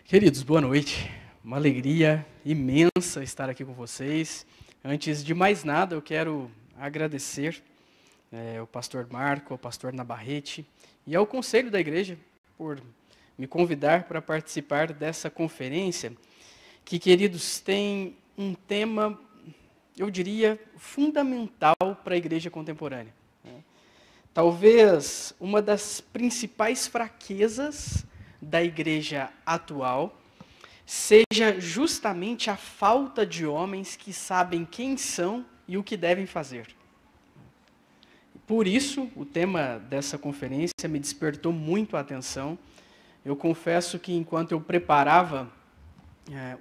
Queridos, boa noite. Uma alegria imensa estar aqui com vocês. Antes de mais nada, eu quero agradecer ao pastor Marco, ao pastor Nabarrete e ao conselho da igreja por me convidar para participar dessa conferência, que, queridos, tem um tema, eu diria, fundamental para a igreja contemporânea. Talvez uma das principais fraquezas da igreja atual seja justamente a falta de homens que sabem quem são e o que devem fazer. Por isso, o tema dessa conferência me despertou muito a atenção. Eu confesso que enquanto eu preparava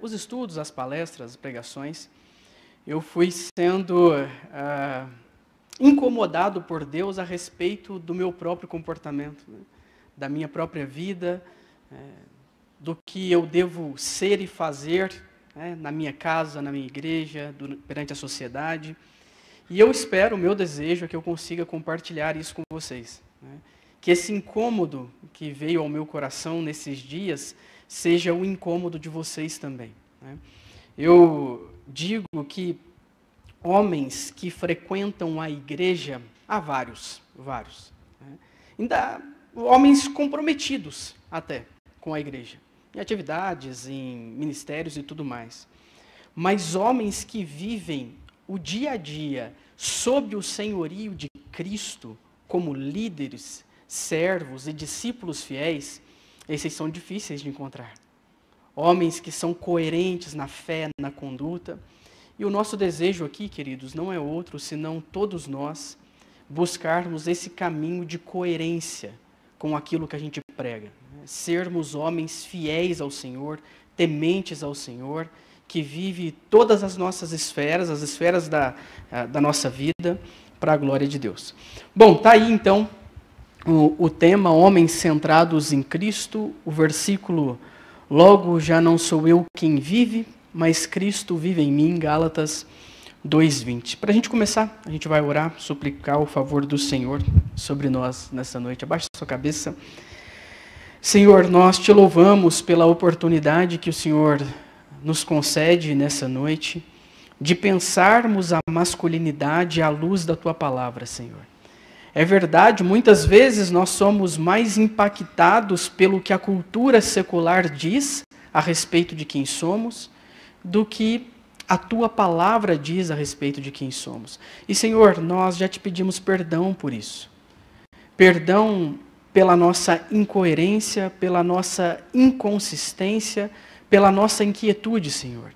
os estudos, as palestras, as pregações, eu fui sendo incomodado por Deus a respeito do meu próprio comportamento, da minha própria vida, do que eu devo ser e fazer na minha casa, na minha igreja, perante a sociedade. E eu espero, o meu desejo é que eu consiga compartilhar isso com vocês. Que esse incômodo que veio ao meu coração nesses dias seja o incômodo de vocês também. Eu digo que homens que frequentam a igreja, há vários. Ainda homens comprometidos até com a igreja, em atividades, em ministérios e tudo mais. Mas homens que vivem o dia a dia sob o senhorio de Cristo, como líderes, servos e discípulos fiéis, esses são difíceis de encontrar. Homens que são coerentes na fé, na conduta. E o nosso desejo aqui, queridos, não é outro senão todos nós buscarmos esse caminho de coerência com aquilo que a gente prega. Sermos homens fiéis ao Senhor, tementes ao Senhor, que vive todas as nossas esferas, as esferas da nossa vida, para a glória de Deus. Bom, está aí então o tema Homens Centrados em Cristo, o versículo, logo já não sou eu quem vive, mas Cristo vive em mim, Gálatas 2:20. Para a gente começar, a gente vai orar, suplicar o favor do Senhor sobre nós nessa noite. Abaixe a sua cabeça. Senhor, nós te louvamos pela oportunidade que o Senhor nos concede nessa noite de pensarmos a masculinidade à luz da tua palavra, Senhor. É verdade, muitas vezes nós somos mais impactados pelo que a cultura secular diz a respeito de quem somos do que a tua palavra diz a respeito de quem somos. E, Senhor, nós já te pedimos perdão por isso. Perdão pela nossa incoerência, pela nossa inconsistência, pela nossa inquietude, Senhor.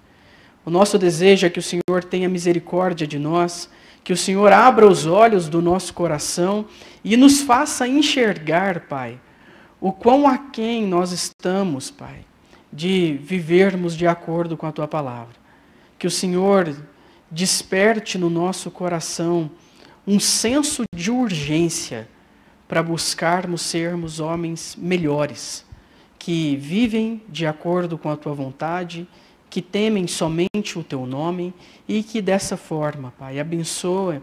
O nosso desejo é que o Senhor tenha misericórdia de nós, que o Senhor abra os olhos do nosso coração e nos faça enxergar, Pai, o quão aquém nós estamos, Pai, de vivermos de acordo com a tua palavra. Que o Senhor desperte no nosso coração um senso de urgência para buscarmos sermos homens melhores, que vivem de acordo com a tua vontade, que temem somente o teu nome e que dessa forma, Pai, abençoe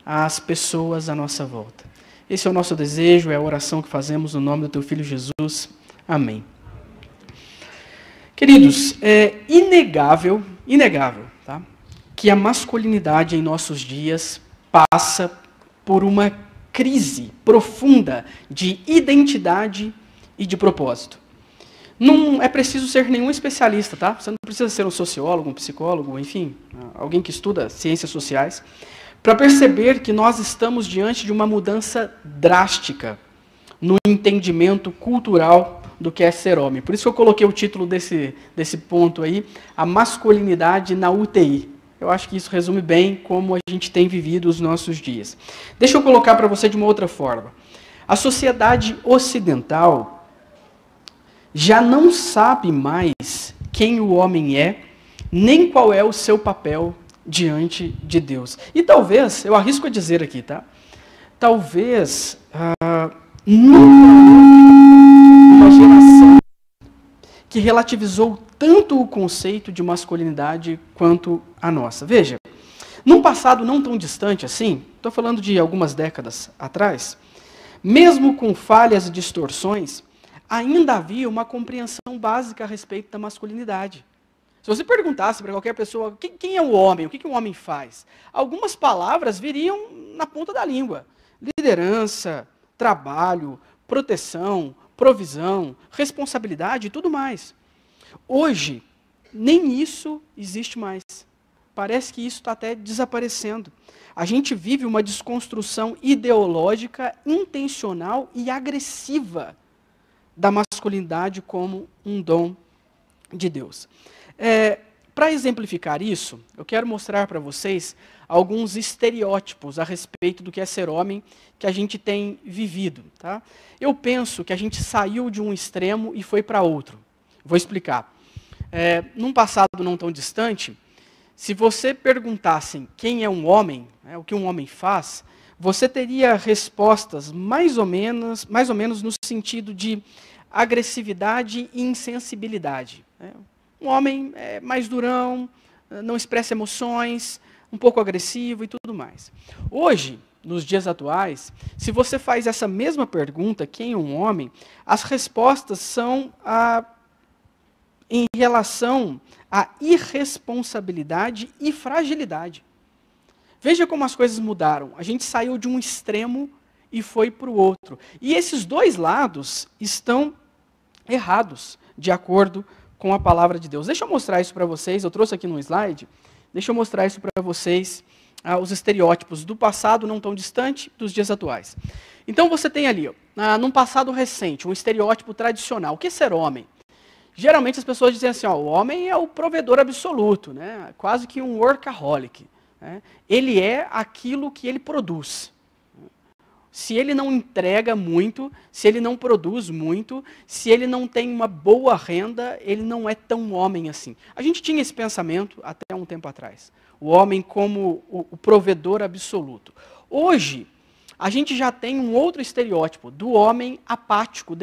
as pessoas à nossa volta. Esse é o nosso desejo, é a oração que fazemos no nome do teu Filho Jesus. Amém. Queridos, é inegável, tá, que a masculinidade em nossos dias passa por uma crise profunda de identidade e de propósito. Não é preciso ser nenhum especialista, tá? Você não precisa ser um sociólogo, um psicólogo, enfim, alguém que estuda ciências sociais, para perceber que nós estamos diante de uma mudança drástica no entendimento cultural do que é ser homem. Por isso que eu coloquei o título desse ponto aí, a masculinidade na UTI. Eu acho que isso resume bem como a gente tem vivido os nossos dias. Deixa eu colocar para você de uma outra forma. A sociedade ocidental já não sabe mais quem o homem é, nem qual é o seu papel diante de Deus. E talvez, eu arrisco a dizer aqui, tá? Talvez uma geração que relativizou tanto o conceito de masculinidade quanto a nossa. Veja, num passado não tão distante assim, estou falando de algumas décadas atrás, mesmo com falhas e distorções, ainda havia uma compreensão básica a respeito da masculinidade. Se você perguntasse para qualquer pessoa quem é o homem, o que um homem faz, algumas palavras viriam na ponta da língua. Liderança, trabalho, proteção, provisão, responsabilidade e tudo mais. Hoje, nem isso existe mais. Parece que isso está até desaparecendo. A gente vive uma desconstrução ideológica, intencional e agressiva da masculinidade como um dom de Deus. Para exemplificar isso, eu quero mostrar para vocês alguns estereótipos a respeito do que é ser homem que a gente tem vivido. Tá? Eu penso que a gente saiu de um extremo e foi para outro. Vou explicar. Num passado não tão distante, se você perguntasse quem é um homem, o que um homem faz, você teria respostas mais ou menos no sentido de agressividade e insensibilidade. Um homem é mais durão, não expressa emoções, um pouco agressivo e tudo mais. Hoje, nos dias atuais, se você faz essa mesma pergunta, quem é um homem, as respostas são em relação à irresponsabilidade e fragilidade. Veja como as coisas mudaram. A gente saiu de um extremo e foi para o outro. E esses dois lados estão errados, de acordo com a palavra de Deus. Deixa eu mostrar isso para vocês. Eu trouxe aqui no slide. Deixa eu mostrar isso para vocês, os estereótipos do passado não tão distante dos dias atuais. Então você tem ali, num passado recente, um estereótipo tradicional. O que é ser homem? Geralmente as pessoas dizem assim, o homem é o provedor absoluto, né? Quase que um workaholic. Né? Ele é aquilo que ele produz. Se ele não entrega muito, se ele não produz muito, se ele não tem uma boa renda, ele não é tão homem assim. A gente tinha esse pensamento até um tempo atrás. O homem como o provedor absoluto. Hoje, a gente já tem um outro estereótipo do homem apático,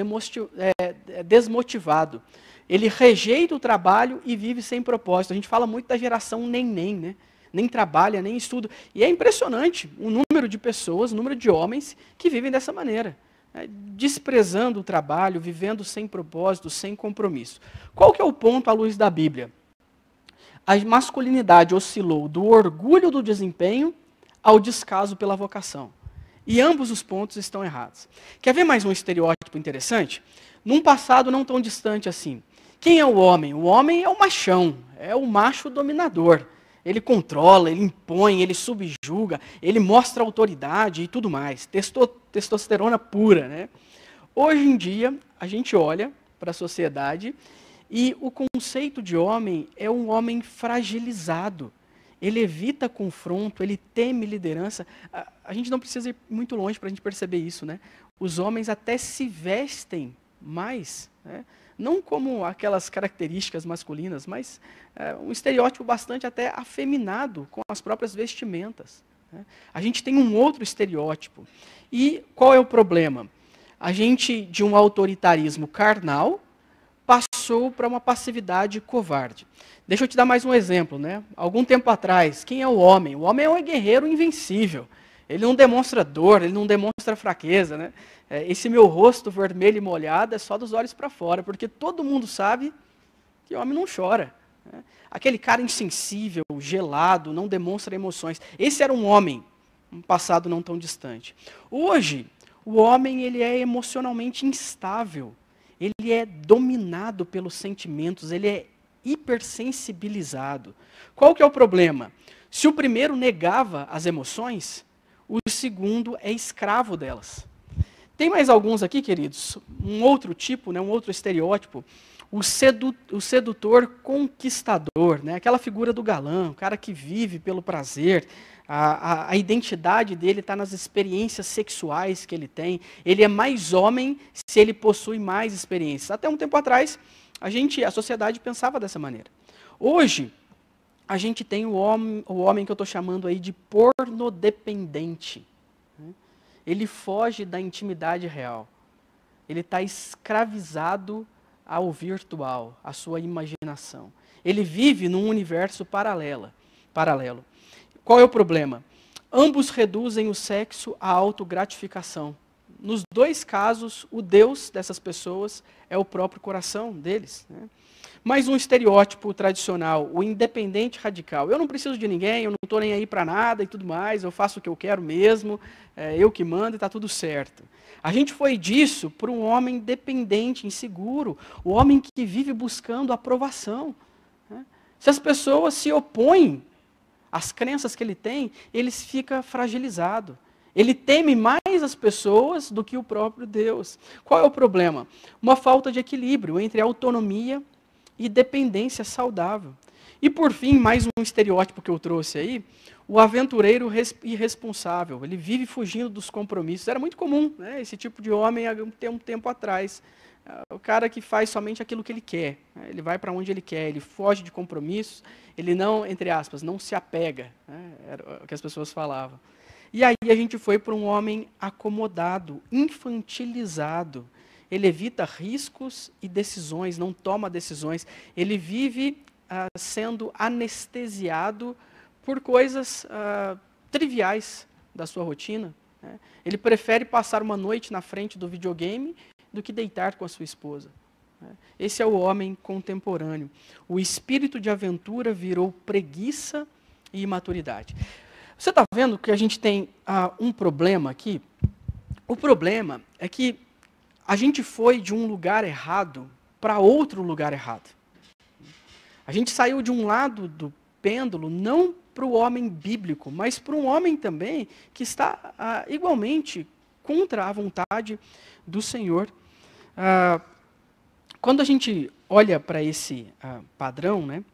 desmotivado. Ele rejeita o trabalho e vive sem propósito. A gente fala muito da geração neném, né? Nem trabalha, nem estuda. E é impressionante o número de pessoas, o número de homens que vivem dessa maneira, né? Desprezando o trabalho, vivendo sem propósito, sem compromisso. Qual que é o ponto à luz da Bíblia? A masculinidade oscilou do orgulho do desempenho ao descaso pela vocação. E ambos os pontos estão errados. Quer ver mais um estereótipo interessante? Num passado não tão distante assim. Quem é o homem? O homem é o machão, é o macho dominador. Ele controla, ele impõe, ele subjuga, ele mostra autoridade e tudo mais. Testosterona pura, né? Hoje em dia, a gente olha para a sociedade e o conceito de homem é um homem fragilizado. Ele evita confronto, ele teme liderança. A gente não precisa ir muito longe para a gente perceber isso, né? Os homens até se vestem mais, né? Não como aquelas características masculinas, mas um estereótipo bastante até afeminado com as próprias vestimentas. Né? A gente tem um outro estereótipo. E qual é o problema? A gente, de um autoritarismo carnal, passou para uma passividade covarde. Deixa eu te dar mais um exemplo. Né? Algum tempo atrás, quem é o homem? O homem é um guerreiro invencível. Ele não demonstra dor, ele não demonstra fraqueza. Né? Esse meu rosto vermelho e molhado é só dos olhos para fora, porque todo mundo sabe que o homem não chora. Né? Aquele cara insensível, gelado, não demonstra emoções. Esse era um homem, um passado não tão distante. Hoje, o homem ele é emocionalmente instável, ele é dominado pelos sentimentos, ele é hipersensibilizado. Qual que é o problema? Se o primeiro negava as emoções, o segundo é escravo delas. Tem mais alguns aqui, queridos? Um outro tipo, né, um outro estereótipo. O sedutor conquistador, né? Aquela figura do galã, o cara que vive pelo prazer. A identidade dele está nas experiências sexuais que ele tem. Ele é mais homem se ele possui mais experiências. Até um tempo atrás, a sociedade pensava dessa maneira. Hoje, a gente tem o homem que eu estou chamando aí de pornodependente. Ele foge da intimidade real. Ele está escravizado ao virtual, à sua imaginação. Ele vive num universo paralelo. Qual é o problema? Ambos reduzem o sexo à autogratificação. nos dois casos, o Deus dessas pessoas é o próprio coração deles, né? Mais um estereótipo tradicional, o independente radical. Eu não preciso de ninguém, eu não estou nem aí para nada e tudo mais, eu faço o que eu quero mesmo, eu que mando e está tudo certo. A gente foi disso para um homem dependente, inseguro, o homem que vive buscando aprovação, né? Se as pessoas se opõem às crenças que ele tem, ele fica fragilizado. Ele teme mais as pessoas do que o próprio Deus. Qual é o problema? Uma falta de equilíbrio entre autonomia e dependência saudável. E por fim, mais um estereótipo que eu trouxe aí, o aventureiro irresponsável. Ele vive fugindo dos compromissos. Era muito comum, né, esse tipo de homem ter um tempo atrás. O cara que faz somente aquilo que ele quer. Ele vai para onde ele quer, ele foge de compromissos, ele não, entre aspas, não se apega, né, era o que as pessoas falavam. E aí a gente foi para um homem acomodado, infantilizado. Ele evita riscos e decisões, não toma decisões. Ele vive sendo anestesiado por coisas triviais da sua rotina, né? Ele prefere passar uma noite na frente do videogame do que deitar com a sua esposa, né? Esse é o homem contemporâneo. O espírito de aventura virou preguiça e imaturidade. Você está vendo que a gente tem um problema aqui? O problema é que a gente foi de um lugar errado para outro lugar errado. A gente saiu de um lado do pêndulo, não para o homem bíblico, mas para um homem também que está igualmente contra a vontade do Senhor. Quando a gente olha para esse padrão, né,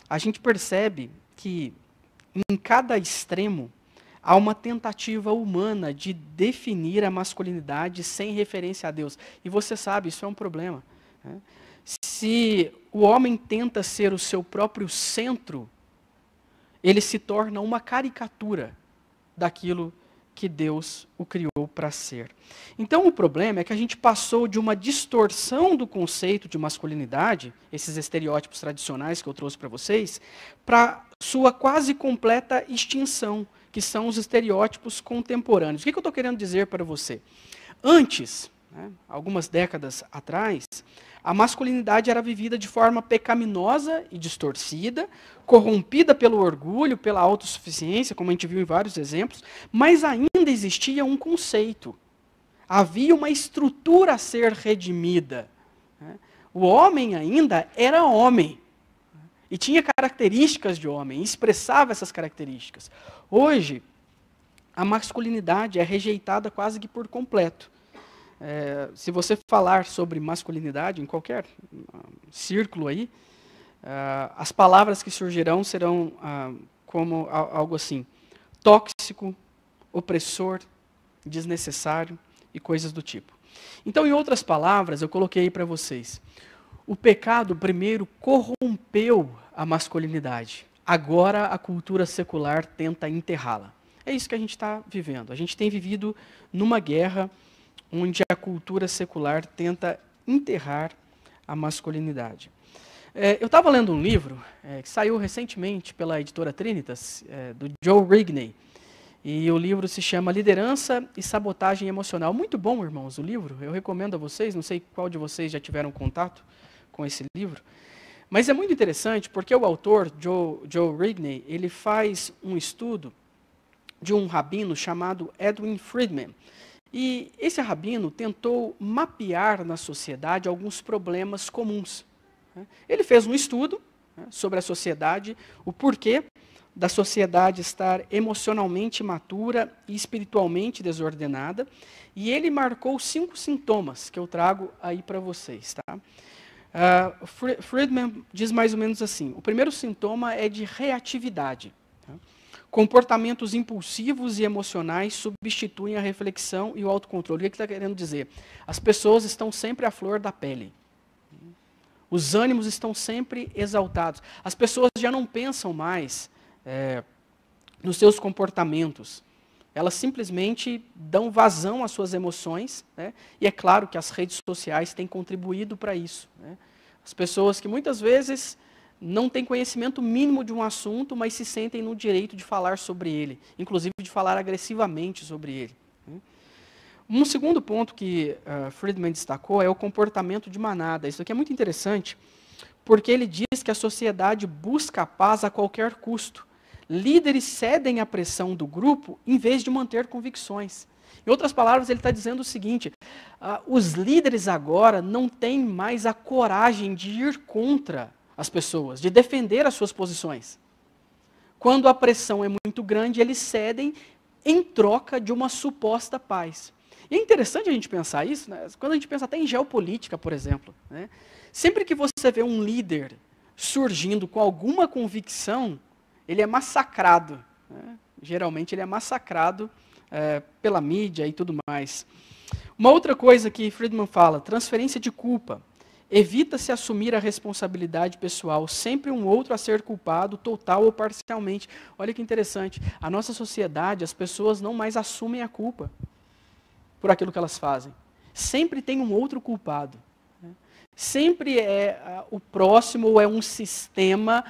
a gente percebe que em cada extremo há uma tentativa humana de definir a masculinidade sem referência a Deus. E você sabe, isso é um problema, né? Se o homem tenta ser o seu próprio centro, ele se torna uma caricatura daquilo que Deus o criou para ser. Então o problema é que a gente passou de uma distorção do conceito de masculinidade, esses estereótipos tradicionais que eu trouxe para vocês, para sua quase completa extinção, que são os estereótipos contemporâneos. O que eu estou querendo dizer para você? Antes, né, algumas décadas atrás, a masculinidade era vivida de forma pecaminosa e distorcida, corrompida pelo orgulho, pela autossuficiência, como a gente viu em vários exemplos, mas ainda existia um conceito. Havia uma estrutura a ser redimida, né? O homem ainda era homem, né, e tinha características de homem, expressava essas características. Hoje, a masculinidade é rejeitada quase que por completo. Se você falar sobre masculinidade em qualquer círculo aí, as palavras que surgirão serão como algo assim: tóxico, opressor, desnecessário e coisas do tipo. Então, em outras palavras, eu coloquei aí para vocês: o pecado primeiro corrompeu a masculinidade. Agora a cultura secular tenta enterrá-la. É isso que a gente está vivendo. A gente tem vivido numa guerra onde a cultura secular tenta enterrar a masculinidade. Eu estava lendo um livro que saiu recentemente pela editora Trinitas, do Joe Rigney, e o livro se chama Liderança e Sabotagem Emocional. Muito bom, irmãos, o livro. Eu recomendo a vocês, não sei qual de vocês já tiveram contato com esse livro, mas é muito interessante porque o autor, Joe Rigney, ele faz um estudo de um rabino chamado Edwin Friedman. E esse rabino tentou mapear na sociedade alguns problemas comuns. Ele fez um estudo sobre a sociedade, o porquê da sociedade estar emocionalmente imatura e espiritualmente desordenada, e ele marcou 5 sintomas que eu trago aí para vocês. Tá? Friedman diz mais ou menos assim: o primeiro sintoma é de reatividade. Tá? Comportamentos impulsivos e emocionais substituem a reflexão e o autocontrole. O que ele está querendo dizer? As pessoas estão sempre à flor da pele. Os ânimos estão sempre exaltados. As pessoas já não pensam mais nos seus comportamentos. Elas simplesmente dão vazão às suas emoções, né? E é claro que as redes sociais têm contribuído para isso, né? As pessoas que muitas vezes não têm conhecimento mínimo de um assunto, mas se sentem no direito de falar sobre ele, inclusive de falar agressivamente sobre ele. Um segundo ponto que Friedman destacou é o comportamento de manada. Isso aqui é muito interessante, porque ele diz que a sociedade busca a paz a qualquer custo. Líderes cedem à pressão do grupo em vez de manter convicções. Em outras palavras, ele está dizendo o seguinte, os líderes agora não têm mais a coragem de ir contra as pessoas, de defender as suas posições. Quando a pressão é muito grande, eles cedem em troca de uma suposta paz. E é interessante a gente pensar isso, né? Quando a gente pensa até em geopolítica, por exemplo. Né? Sempre que você vê um líder surgindo com alguma convicção, ele é massacrado. Né? Geralmente ele é massacrado pela mídia e tudo mais. Uma outra coisa que Friedman fala, transferência de culpa. Evita-se assumir a responsabilidade pessoal, sempre um outro a ser culpado, total ou parcialmente. Olha que interessante, a nossa sociedade, as pessoas não mais assumem a culpa por aquilo que elas fazem. Sempre tem um outro culpado. Sempre é o próximo, ou é um sistema,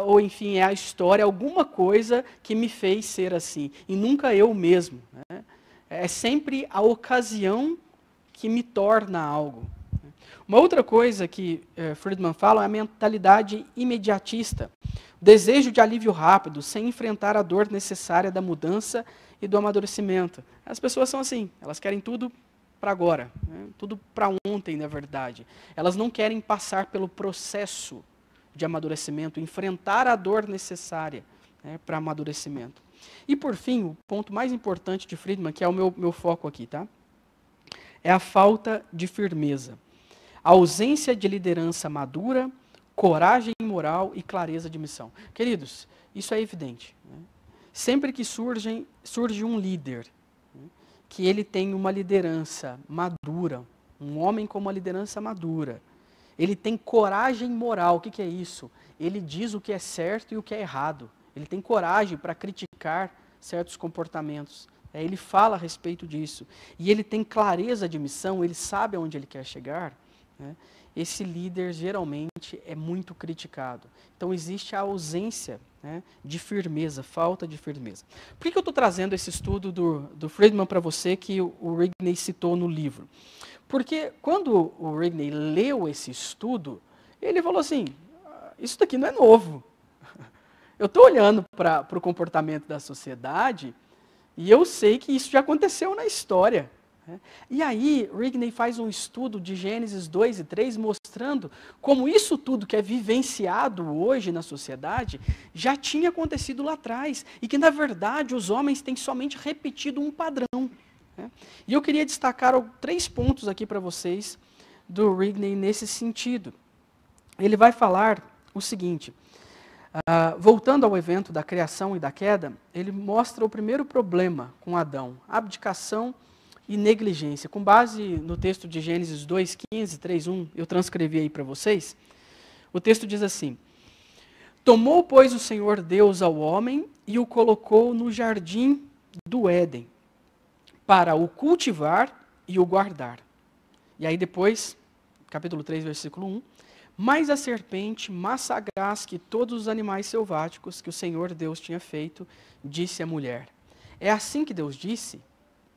ou enfim, é a história, alguma coisa que me fez ser assim, e nunca eu mesmo. Né? É sempre a ocasião que me torna algo. Uma outra coisa que Friedman fala é a mentalidade imediatista, o desejo de alívio rápido, sem enfrentar a dor necessária da mudança e do amadurecimento. As pessoas são assim, elas querem tudo para agora, né? Tudo para ontem, na verdade. Elas não querem passar pelo processo de amadurecimento, enfrentar a dor necessária, né, para amadurecimento. E por fim, o ponto mais importante de Friedman, que é o meu foco aqui, tá? É a falta de firmeza. A ausência de liderança madura, coragem moral e clareza de missão. Queridos, isso é evidente. Né? Sempre que surge um líder, né, que ele tem uma liderança madura, um homem com uma liderança madura, ele tem coragem moral. O que é isso? Ele diz o que é certo e o que é errado. Ele tem coragem para criticar certos comportamentos. Ele fala a respeito disso. E ele tem clareza de missão, ele sabe aonde ele quer chegar. Né? Esse líder geralmente é muito criticado. Então existe a ausência, né, de firmeza, falta de firmeza. Por que eu estou trazendo esse estudo do Friedman para você, que o Rigney citou no livro? Porque quando o Rigney leu esse estudo, ele falou assim, isso daqui não é novo. Eu estou olhando para o comportamento da sociedade e eu sei que isso já aconteceu na história. E aí, Rigney faz um estudo de Gênesis 2 e 3, mostrando como isso tudo que é vivenciado hoje na sociedade já tinha acontecido lá atrás, e que, na verdade, os homens têm somente repetido um padrão. E eu queria destacar 3 pontos aqui para vocês do Rigney nesse sentido. Ele vai falar o seguinte, voltando ao evento da criação e da queda, ele mostra o primeiro problema com Adão, abdicação e negligência. Com base no texto de Gênesis 2:15, 3:1, eu transcrevi aí para vocês. O texto diz assim: Tomou, pois, o Senhor Deus ao homem e o colocou no jardim do Éden, para o cultivar e o guardar. E aí depois, capítulo 3, versículo 1, mas a serpente, mais sagaz que todos os animais selváticos que o Senhor Deus tinha feito, disse à mulher: É assim que Deus disse?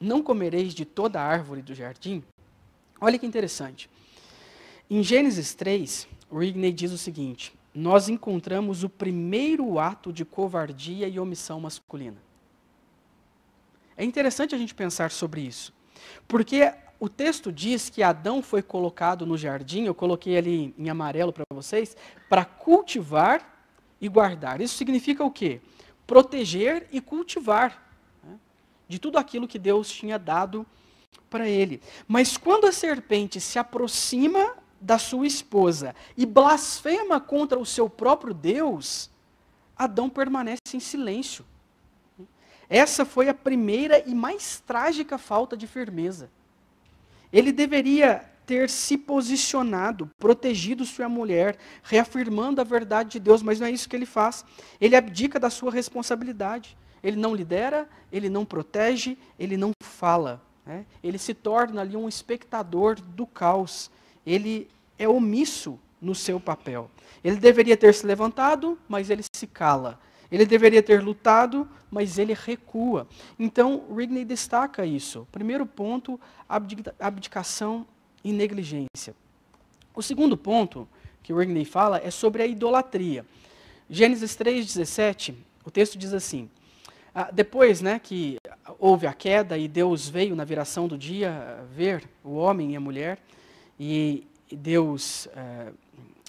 Não comereis de toda a árvore do jardim? Olha que interessante. Em Gênesis 3, Rigney diz o seguinte: nós encontramos o primeiro ato de covardia e omissão masculina. É interessante a gente pensar sobre isso, porque o texto diz que Adão foi colocado no jardim, eu coloquei ali em amarelo para vocês, para cultivar e guardar. Isso significa o quê? Proteger e cultivar de tudo aquilo que Deus tinha dado para ele. Mas quando a serpente se aproxima da sua esposa e blasfema contra o seu próprio Deus, Adão permanece em silêncio. Essa foi a primeira e mais trágica falta de firmeza. Ele deveria ter se posicionado, protegido sua mulher, reafirmando a verdade de Deus, mas não é isso que ele faz. Ele abdica da sua responsabilidade. Ele não lidera, ele não protege, ele não fala. Né? Ele se torna ali um espectador do caos. Ele é omisso no seu papel. Ele deveria ter se levantado, mas ele se cala. Ele deveria ter lutado, mas ele recua. Então, Rigney destaca isso. Primeiro ponto, abdicação e negligência. O segundo ponto que Rigney fala é sobre a idolatria. Gênesis 3,17, o texto diz assim, depois que houve a queda e Deus veio na viração do dia ver o homem e a mulher, e Deus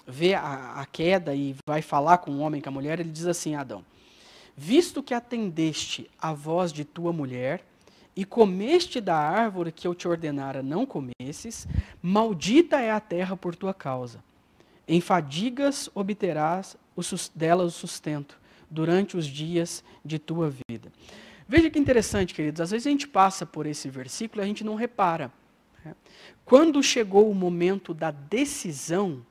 vê a queda e vai falar com o homem e com a mulher, ele diz assim a Adão, visto que atendeste à voz de tua mulher e comeste da árvore que eu te ordenara não comesses, maldita é a terra por tua causa. Em fadigas obterás dela o sustento durante os dias de tua vida. Veja que interessante, queridos, às vezes a gente passa por esse versículo e a gente não repara. Quando chegou o momento da decisão,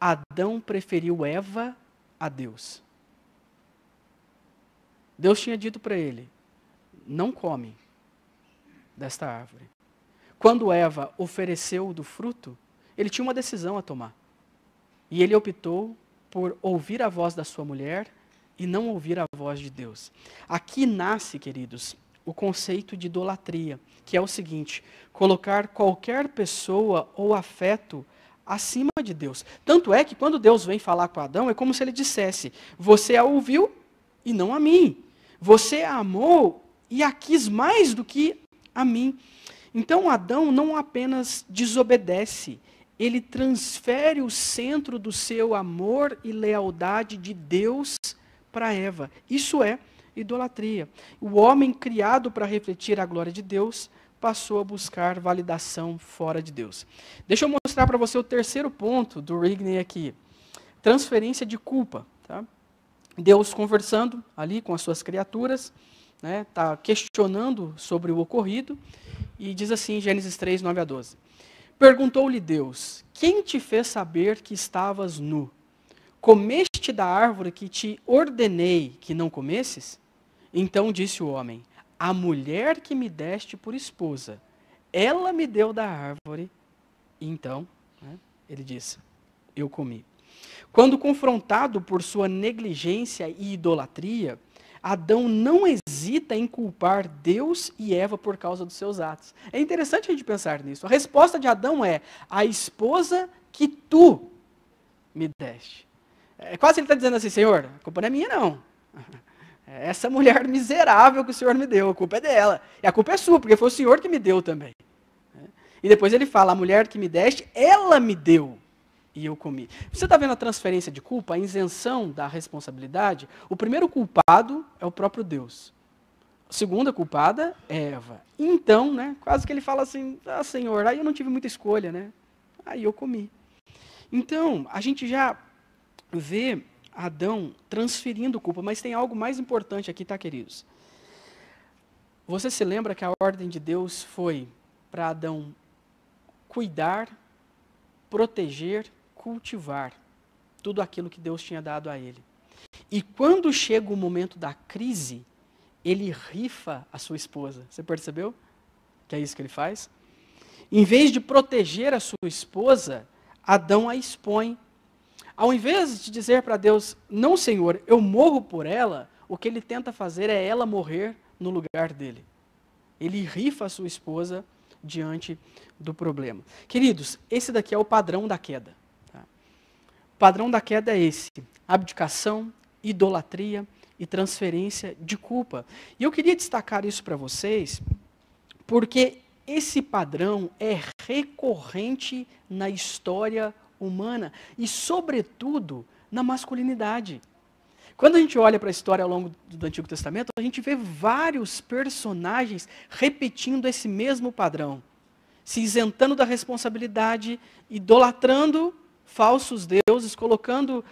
Adão preferiu Eva a Deus. Deus tinha dito para ele, não come desta árvore. Quando Eva ofereceu do fruto, ele tinha uma decisão a tomar. E ele optou por ouvir a voz da sua mulher e não ouvir a voz de Deus. Aqui nasce, queridos, o conceito de idolatria, que é o seguinte, colocar qualquer pessoa ou afeto acima de Deus. Tanto é que quando Deus vem falar com Adão, é como se ele dissesse, você a ouviu e não a mim. Você a amou e a quis mais do que a mim. Então Adão não apenas desobedece, ele transfere o centro do seu amor e lealdade de Deus para Eva. Isso é idolatria. O homem criado para refletir a glória de Deus passou a buscar validação fora de Deus. Deixa eu mostrar para você o terceiro ponto do Rigney aqui. Transferência de culpa. Tá? Deus conversando ali com as suas criaturas, tá questionando sobre o ocorrido, e diz assim, Gênesis 3, 9 a 12. Perguntou-lhe Deus, quem te fez saber que estavas nu? Comeste da árvore que te ordenei que não comesses? Então disse o homem, a mulher que me deste por esposa, ela me deu da árvore. E então, ele disse, eu comi. Quando confrontado por sua negligência e idolatria, Adão não hesita em culpar Deus e Eva por causa dos seus atos. É interessante a gente pensar nisso. A resposta de Adão é, a esposa que tu me deste. É quase ele está dizendo assim, Senhor, a culpa não é minha não. É essa mulher miserável que o Senhor me deu, a culpa é dela. E a culpa é sua, porque foi o Senhor que me deu também. E depois ele fala, a mulher que me deste, ela me deu. E eu comi. Você está vendo a transferência de culpa, a isenção da responsabilidade? O primeiro culpado é o próprio Deus. A segunda culpada é Eva. Então, quase que ele fala assim, Senhor, aí eu não tive muita escolha, aí eu comi. Então, a gente já vê Adão transferindo culpa, mas tem algo mais importante aqui, tá, queridos? Você se lembra que a ordem de Deus foi para Adão cuidar, proteger, cultivar tudo aquilo que Deus tinha dado a ele. E quando chega o momento da crise, ele rifa a sua esposa. Você percebeu que é isso que ele faz? Em vez de proteger a sua esposa, Adão a expõe. Ao invés de dizer para Deus, não, Senhor, eu morro por ela, o que ele tenta fazer é ela morrer no lugar dele. Ele rifa a sua esposa diante do problema. Queridos, esse daqui é o padrão da queda. O padrão da queda é esse, abdicação, idolatria e transferência de culpa. E eu queria destacar isso para vocês, porque esse padrão é recorrente na história humana e, sobretudo, na masculinidade. Quando a gente olha para a história ao longo do Antigo Testamento, a gente vê vários personagens repetindo esse mesmo padrão, se isentando da responsabilidade, idolatrando falsos deuses, colocando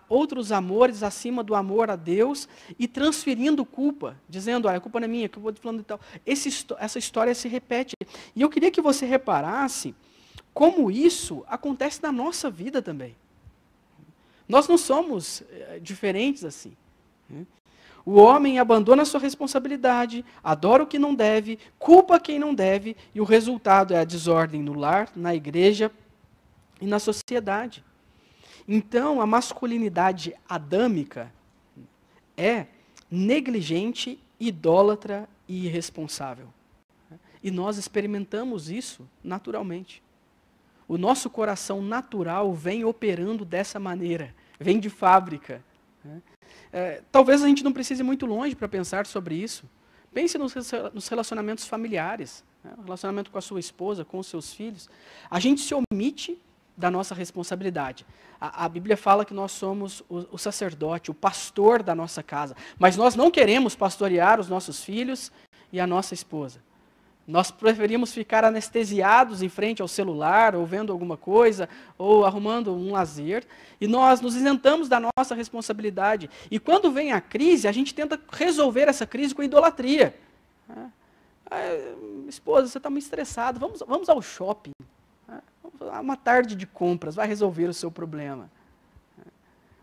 outros amores acima do amor a Deus e transferindo culpa, dizendo, a culpa não é minha, que eu vou falando e tal. Essa história se repete. E eu queria que você reparasse como isso acontece na nossa vida também. Nós não somos diferentes assim. O homem abandona a sua responsabilidade, adora o que não deve, culpa quem não deve, e o resultado é a desordem no lar, na igreja e na sociedade. Então, a masculinidade adâmica é negligente, idólatra e irresponsável. E nós experimentamos isso naturalmente. O nosso coração natural vem operando dessa maneira, vem de fábrica. Talvez a gente não precise ir muito longe para pensar sobre isso. Pense nos relacionamentos familiares, o relacionamento com a sua esposa, com os seus filhos. A gente se omite da nossa responsabilidade. A Bíblia fala que nós somos o sacerdote, o pastor da nossa casa, mas nós não queremos pastorear os nossos filhos e a nossa esposa. Nós preferimos ficar anestesiados em frente ao celular, ou vendo alguma coisa, ou arrumando um lazer, e nós nos isentamos da nossa responsabilidade. E quando vem a crise, a gente tenta resolver essa crise com idolatria. Esposa, você está muito estressado, vamos ao shopping. Uma tarde de compras vai resolver o seu problema.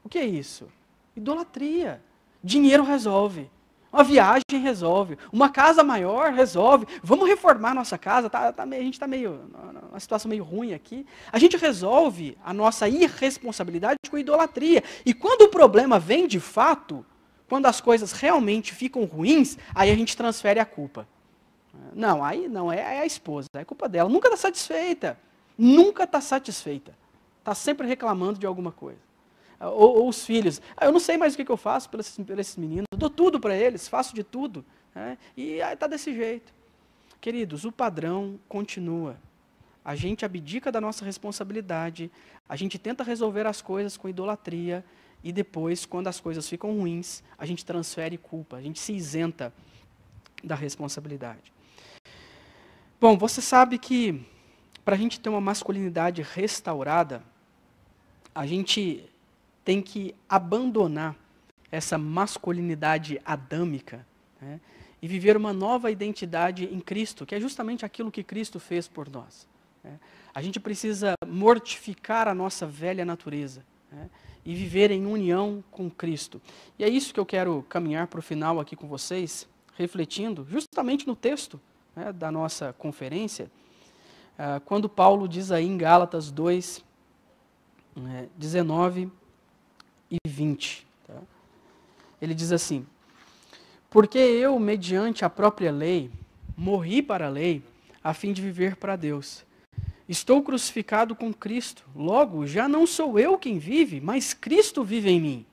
O que é isso? Idolatria. Dinheiro resolve. Uma viagem resolve. Uma casa maior resolve. Vamos reformar nossa casa. A gente está numa situação meio ruim aqui. A gente resolve a nossa irresponsabilidade com idolatria. E quando o problema vem de fato, quando as coisas realmente ficam ruins, aí a gente transfere a culpa. Não, aí não é a esposa, é culpa dela. Nunca está satisfeita. Nunca está satisfeita. Está sempre reclamando de alguma coisa. Ou os filhos, eu não sei mais o que eu faço por esses meninos, eu dou tudo para eles, faço de tudo, e está desse jeito. Queridos, o padrão continua. A gente abdica da nossa responsabilidade, a gente tenta resolver as coisas com idolatria, e depois, quando as coisas ficam ruins, a gente transfere culpa, a gente se isenta da responsabilidade. Bom, você sabe que para a gente ter uma masculinidade restaurada, a gente tem que abandonar essa masculinidade adâmica, e viver uma nova identidade em Cristo, que é justamente aquilo que Cristo fez por nós. A gente precisa mortificar a nossa velha natureza, e viver em união com Cristo. E é isso que eu quero caminhar para o final aqui com vocês, refletindo justamente no texto da nossa conferência, quando Paulo diz aí em Gálatas 2, 19 e 20. Tá? Ele diz assim: porque eu, mediante a própria lei, morri para a lei, a fim de viver para Deus. Estou crucificado com Cristo, logo, já não sou eu quem vive, mas Cristo vive em mim.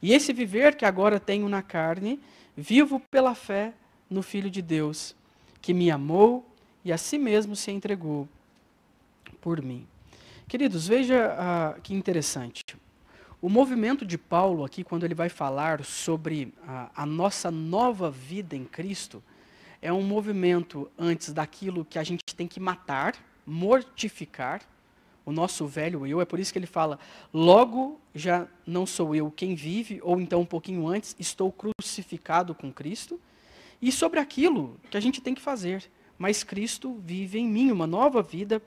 E esse viver que agora tenho na carne, vivo pela fé no Filho de Deus, que me amou e a si mesmo se entregou por mim. Queridos, veja que interessante. O movimento de Paulo aqui, quando ele vai falar sobre a nossa nova vida em Cristo, é um movimento antes daquilo que a gente tem que matar, mortificar, o nosso velho eu. É por isso que ele fala, logo já não sou eu quem vive, ou então um pouquinho antes, estou crucificado com Cristo, e sobre aquilo que a gente tem que fazer, mas Cristo vive em mim, uma nova vida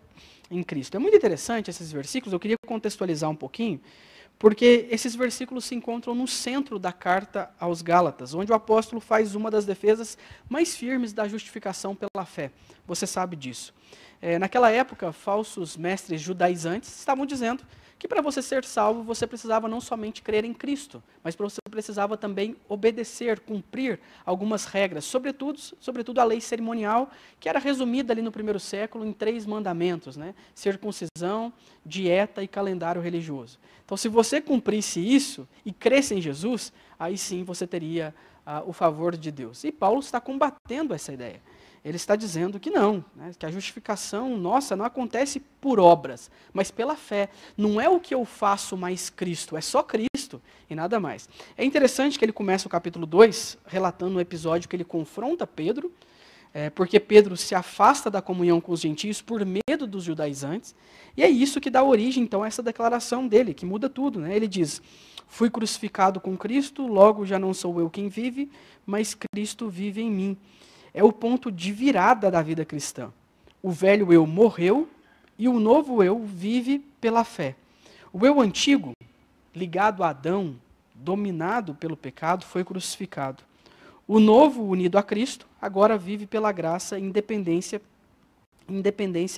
em Cristo. É muito interessante esses versículos, eu queria contextualizar um pouquinho, porque esses versículos se encontram no centro da carta aos Gálatas, onde o apóstolo faz uma das defesas mais firmes da justificação pela fé. Você sabe disso. Naquela época, falsos mestres judaizantes estavam dizendo que para você ser salvo, você precisava não somente crer em Cristo, mas você precisava também obedecer, cumprir algumas regras, sobretudo a lei cerimonial, que era resumida ali no primeiro século em 3 mandamentos, circuncisão, dieta e calendário religioso. Então, se você cumprisse isso e cresce em Jesus, aí sim você teria o favor de Deus. E Paulo está combatendo essa ideia. Ele está dizendo que não, que a justificação nossa não acontece por obras, mas pela fé. Não é o que eu faço mais Cristo, é só Cristo e nada mais. É interessante que ele começa o capítulo 2 relatando um episódio que ele confronta Pedro, porque Pedro se afasta da comunhão com os gentios por medo dos judaizantes, e é isso que dá origem então a essa declaração dele, que muda tudo. Ele diz, fui crucificado com Cristo, logo já não sou eu quem vive, mas Cristo vive em mim. É o ponto de virada da vida cristã. O velho eu morreu e o novo eu vive pela fé. O eu antigo, ligado a Adão, dominado pelo pecado, foi crucificado. O novo, unido a Cristo, agora vive pela graça e independência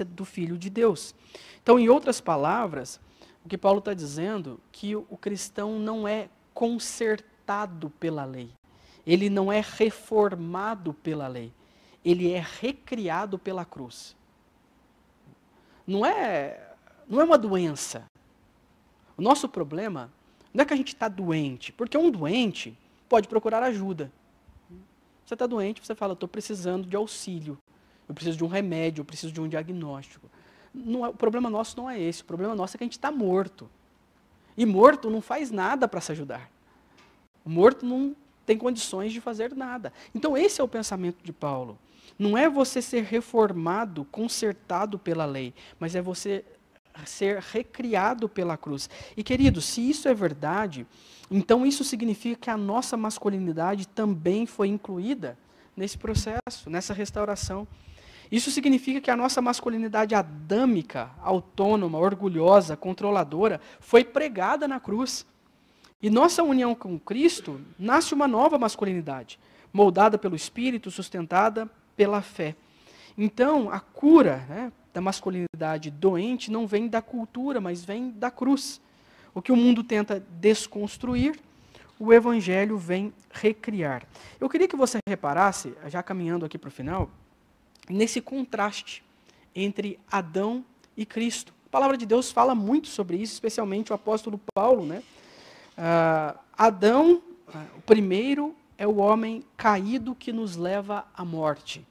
do Filho de Deus. Então, em outras palavras, o que Paulo está dizendo é que o cristão não é consertado consertado pela lei. Ele não é reformado pela lei. Ele é recriado pela cruz. Não é uma doença. O nosso problema não é que a gente está doente, porque um doente pode procurar ajuda. Você está doente, você fala, estou precisando de auxílio, eu preciso de um remédio, eu preciso de um diagnóstico. O problema nosso não é esse, o problema nosso é que a gente está morto. E morto não faz nada para se ajudar. O morto não tem condições de fazer nada. Então esse é o pensamento de Paulo. Não é você ser reformado, consertado pela lei, mas é você ser recriado pela cruz. E queridos, se isso é verdade, então isso significa que a nossa masculinidade também foi incluída nesse processo, nessa restauração. Isso significa que a nossa masculinidade adâmica, autônoma, orgulhosa, controladora, foi pregada na cruz. E nossa união com Cristo nasce uma nova masculinidade, moldada pelo Espírito, sustentada pela fé. Então, a cura, da masculinidade doente não vem da cultura, mas vem da cruz. O que o mundo tenta desconstruir, o Evangelho vem recriar. Eu queria que você reparasse, já caminhando aqui para o final, nesse contraste entre Adão e Cristo. A palavra de Deus fala muito sobre isso, especialmente o apóstolo Paulo. Adão, o primeiro, é o homem caído que nos leva à morte.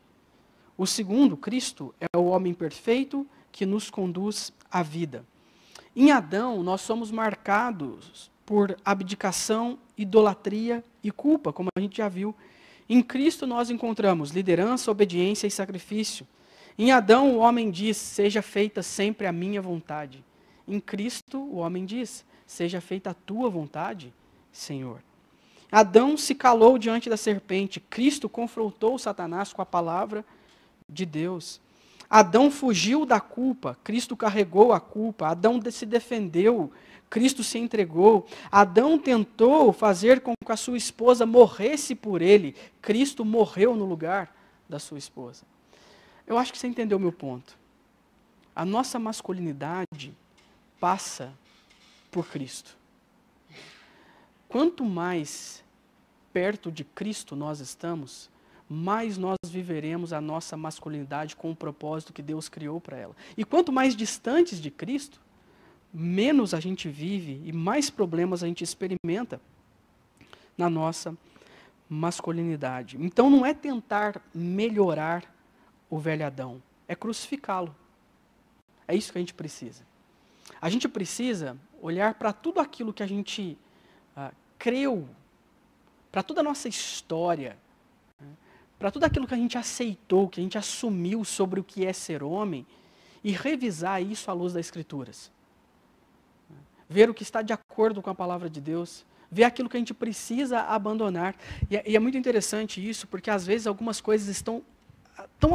O segundo, Cristo, é o homem perfeito que nos conduz à vida. Em Adão, nós somos marcados por abdicação, idolatria e culpa, como a gente já viu. Em Cristo nós encontramos liderança, obediência e sacrifício. Em Adão o homem diz, seja feita sempre a minha vontade. Em Cristo o homem diz, seja feita a tua vontade, Senhor. Adão se calou diante da serpente, Cristo confrontou Satanás com a palavra de Deus. Adão fugiu da culpa, Cristo carregou a culpa. Adão se defendeu, Cristo se entregou. Adão tentou fazer com que a sua esposa morresse por ele, Cristo morreu no lugar da sua esposa. Eu acho que você entendeu o meu ponto. A nossa masculinidade passa por Cristo. Quanto mais perto de Cristo nós estamos, mais nós viveremos a nossa masculinidade com o propósito que Deus criou para ela. E quanto mais distantes de Cristo, menos a gente vive e mais problemas a gente experimenta na nossa masculinidade. Então não é tentar melhorar o velho Adão, é crucificá-lo. É isso que a gente precisa. A gente precisa olhar para tudo aquilo que a gente creu, para toda a nossa história, para tudo aquilo que a gente aceitou, que a gente assumiu sobre o que é ser homem, e revisar isso à luz das Escrituras. Ver o que está de acordo com a palavra de Deus, ver aquilo que a gente precisa abandonar. E é muito interessante isso, porque às vezes algumas coisas estão tão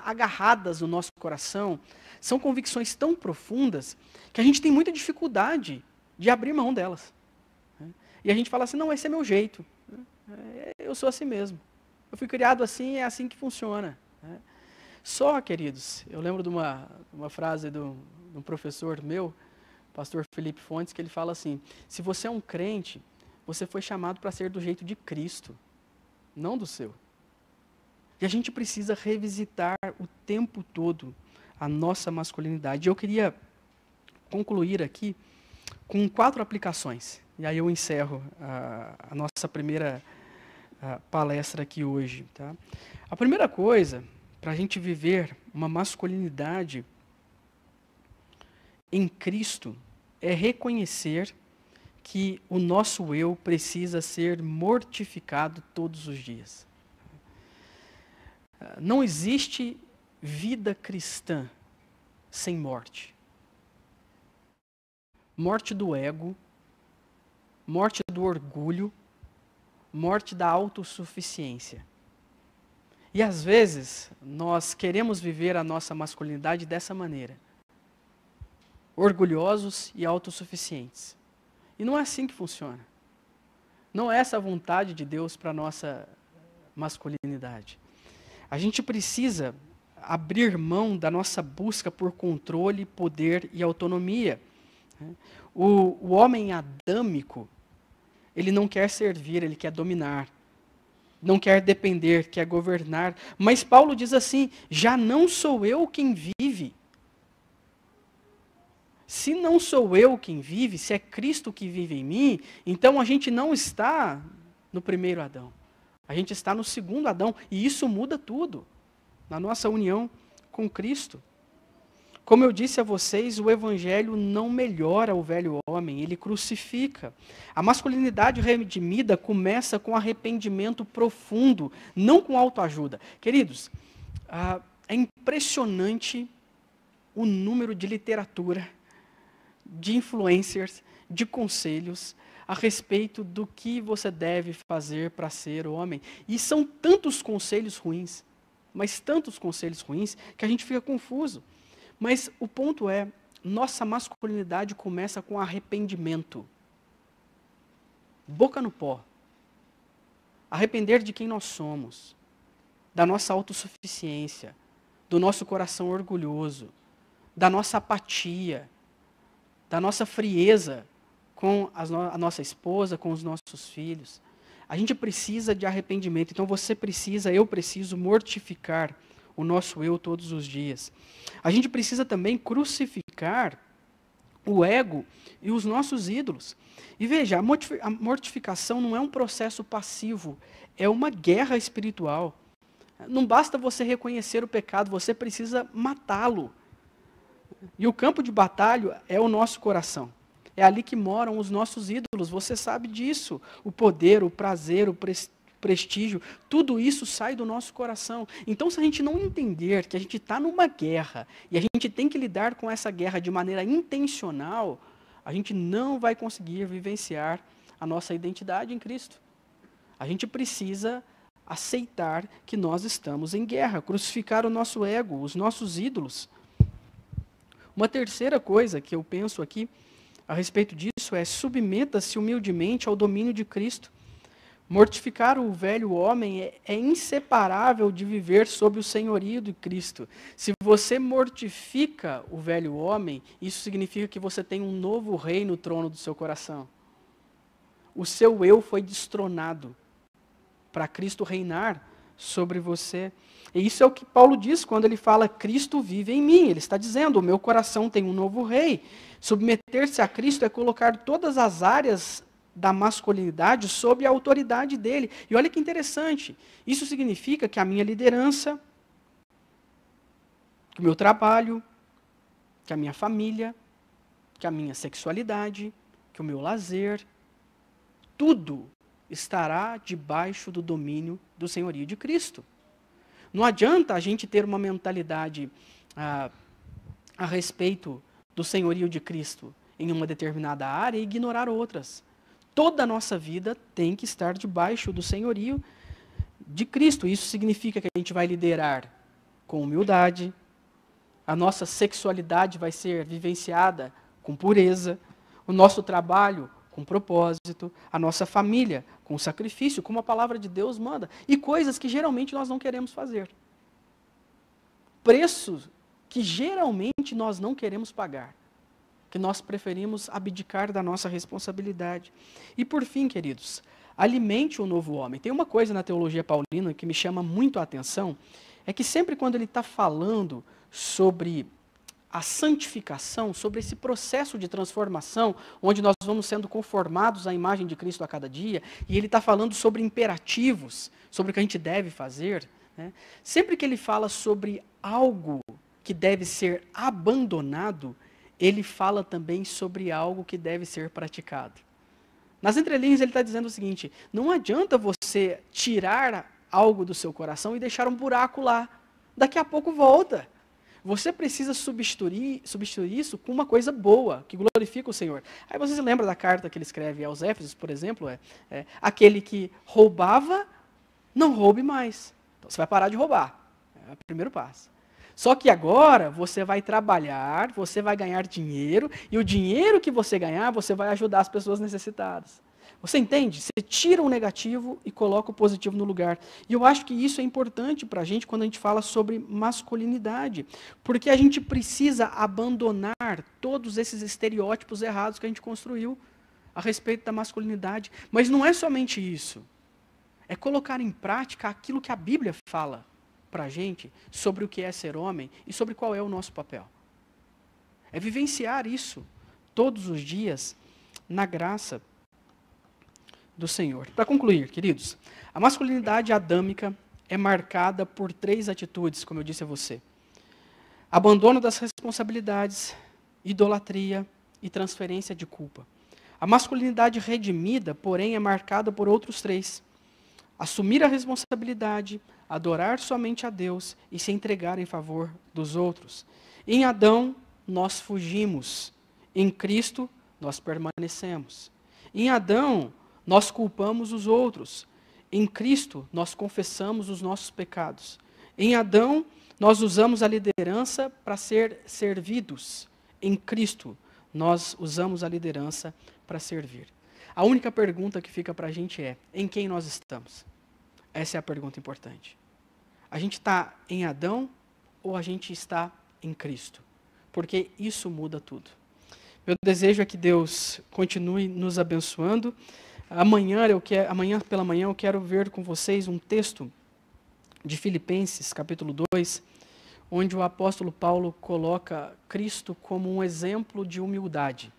agarradas no nosso coração, são convicções tão profundas, que a gente tem muita dificuldade de abrir mão delas. E a gente fala assim, não, esse é meu jeito, eu sou assim mesmo. Eu fui criado assim, é assim que funciona. Só, queridos, eu lembro de uma frase de um professor meu, pastor Felipe Fontes, que ele fala assim, se você é um crente, você foi chamado para ser do jeito de Cristo, não do seu. E a gente precisa revisitar o tempo todo a nossa masculinidade. Eu queria concluir aqui com 4 aplicações, e aí eu encerro a nossa primeira palestra aqui hoje. Tá? A primeira coisa, para a gente viver uma masculinidade em Cristo, é reconhecer que o nosso eu precisa ser mortificado todos os dias. Não existe vida cristã sem morte. Morte do ego, morte do orgulho, morte da autossuficiência. E às vezes, nós queremos viver a nossa masculinidade dessa maneira. Orgulhosos e autossuficientes. E não é assim que funciona. Não é essa a vontade de Deus para a nossa masculinidade. A gente precisa abrir mão da nossa busca por controle, poder e autonomia. O homem adâmico, Ele não quer servir, ele quer dominar. Não quer depender, quer governar. Mas Paulo diz assim: já não sou eu quem vive. Se não sou eu quem vive, se é Cristo que vive em mim, então a gente não está no primeiro Adão. A gente está no segundo Adão. E isso muda tudo na nossa união com Cristo. Como eu disse a vocês, o Evangelho não melhora o velho homem, ele crucifica. A masculinidade redimida começa com arrependimento profundo, não com autoajuda. Queridos, é impressionante o número de literatura, de influencers, de conselhos a respeito do que você deve fazer para ser homem. E são tantos conselhos ruins, mas tantos conselhos ruins, que a gente fica confuso. Mas o ponto é, nossa masculinidade começa com arrependimento. Boca no pó. Arrepender de quem nós somos, da nossa autossuficiência, do nosso coração orgulhoso, da nossa apatia, da nossa frieza com a nossa esposa, com os nossos filhos. A gente precisa de arrependimento, então você precisa, eu preciso mortificar o nosso eu todos os dias. A gente precisa também crucificar o ego e os nossos ídolos. E veja, a mortificação não é um processo passivo, é uma guerra espiritual. Não basta você reconhecer o pecado, você precisa matá-lo. E o campo de batalha é o nosso coração. É ali que moram os nossos ídolos, você sabe disso. O poder, o prazer, o prestígio, tudo isso sai do nosso coração. Então, se a gente não entender que a gente está numa guerra e a gente tem que lidar com essa guerra de maneira intencional, a gente não vai conseguir vivenciar a nossa identidade em Cristo. A gente precisa aceitar que nós estamos em guerra, crucificar o nosso ego, os nossos ídolos. Uma terceira coisa que eu penso aqui a respeito disso é: submeta-se humildemente ao domínio de Cristo. Mortificar o velho homem é inseparável de viver sob o senhorio de Cristo. Se você mortifica o velho homem, isso significa que você tem um novo rei no trono do seu coração. O seu eu foi destronado para Cristo reinar sobre você. E isso é o que Paulo diz quando ele fala: Cristo vive em mim. Ele está dizendo: o meu coração tem um novo rei. Submeter-se a Cristo é colocar todas as áreas da masculinidade sob a autoridade dele. E olha que interessante, isso significa que a minha liderança, que o meu trabalho, que a minha família, que a minha sexualidade, que o meu lazer, tudo estará debaixo do domínio do senhorio de Cristo. Não adianta a gente ter uma mentalidade a respeito do senhorio de Cristo em uma determinada área e ignorar outras. Toda a nossa vida tem que estar debaixo do senhorio de Cristo. Isso significa que a gente vai liderar com humildade, a nossa sexualidade vai ser vivenciada com pureza, o nosso trabalho com propósito, a nossa família com sacrifício, como a palavra de Deus manda, e coisas que geralmente nós não queremos fazer. Preços que geralmente nós não queremos pagar, que nós preferimos abdicar da nossa responsabilidade. E por fim, queridos, alimente o novo homem. Tem uma coisa na teologia paulina que me chama muito a atenção, é que sempre quando ele está falando sobre a santificação, sobre esse processo de transformação, onde nós vamos sendo conformados à imagem de Cristo a cada dia, e ele está falando sobre imperativos, sobre o que a gente deve fazer, né? Sempre que ele fala sobre algo que deve ser abandonado, ele fala também sobre algo que deve ser praticado. Nas entrelinhas ele está dizendo o seguinte: não adianta você tirar algo do seu coração e deixar um buraco lá. Daqui a pouco volta. Você precisa substituir isso com uma coisa boa, que glorifica o Senhor. Aí você se lembra da carta que ele escreve aos Éfesos, por exemplo? Aquele que roubava, não roube mais. Então você vai parar de roubar. É o primeiro passo. Só que agora você vai trabalhar, você vai ganhar dinheiro, e o dinheiro que você ganhar, você vai ajudar as pessoas necessitadas. Você entende? Você tira o negativo e coloca o positivo no lugar. E eu acho que isso é importante para a gente quando a gente fala sobre masculinidade, porque a gente precisa abandonar todos esses estereótipos errados que a gente construiu a respeito da masculinidade. Mas não é somente isso. É colocar em prática aquilo que a Bíblia fala para a gente sobre o que é ser homem e sobre qual é o nosso papel. É vivenciar isso todos os dias na graça do Senhor. Para concluir, queridos, a masculinidade adâmica é marcada por 3 atitudes, como eu disse a você. Abandono das responsabilidades, idolatria e transferência de culpa. A masculinidade redimida, porém, é marcada por outros 3. Assumir a responsabilidade, adorar somente a Deus e se entregar em favor dos outros. Em Adão, nós fugimos. Em Cristo, nós permanecemos. Em Adão, nós culpamos os outros. Em Cristo, nós confessamos os nossos pecados. Em Adão, nós usamos a liderança para ser servidos. Em Cristo, nós usamos a liderança para servir. A única pergunta que fica para a gente é: em quem nós estamos? Essa é a pergunta importante. A gente está em Adão ou a gente está em Cristo? Porque isso muda tudo. Meu desejo é que Deus continue nos abençoando. Amanhã pela manhã, eu quero ver com vocês um texto de Filipenses, capítulo 2, onde o apóstolo Paulo coloca Cristo como um exemplo de humildade.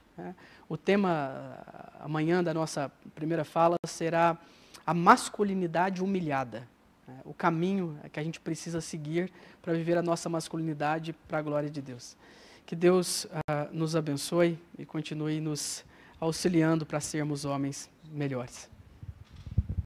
O tema amanhã da nossa primeira fala será a masculinidade humilhada. O caminho que a gente precisa seguir para viver a nossa masculinidade para a glória de Deus. Que Deus nos abençoe e continue nos auxiliando para sermos homens melhores.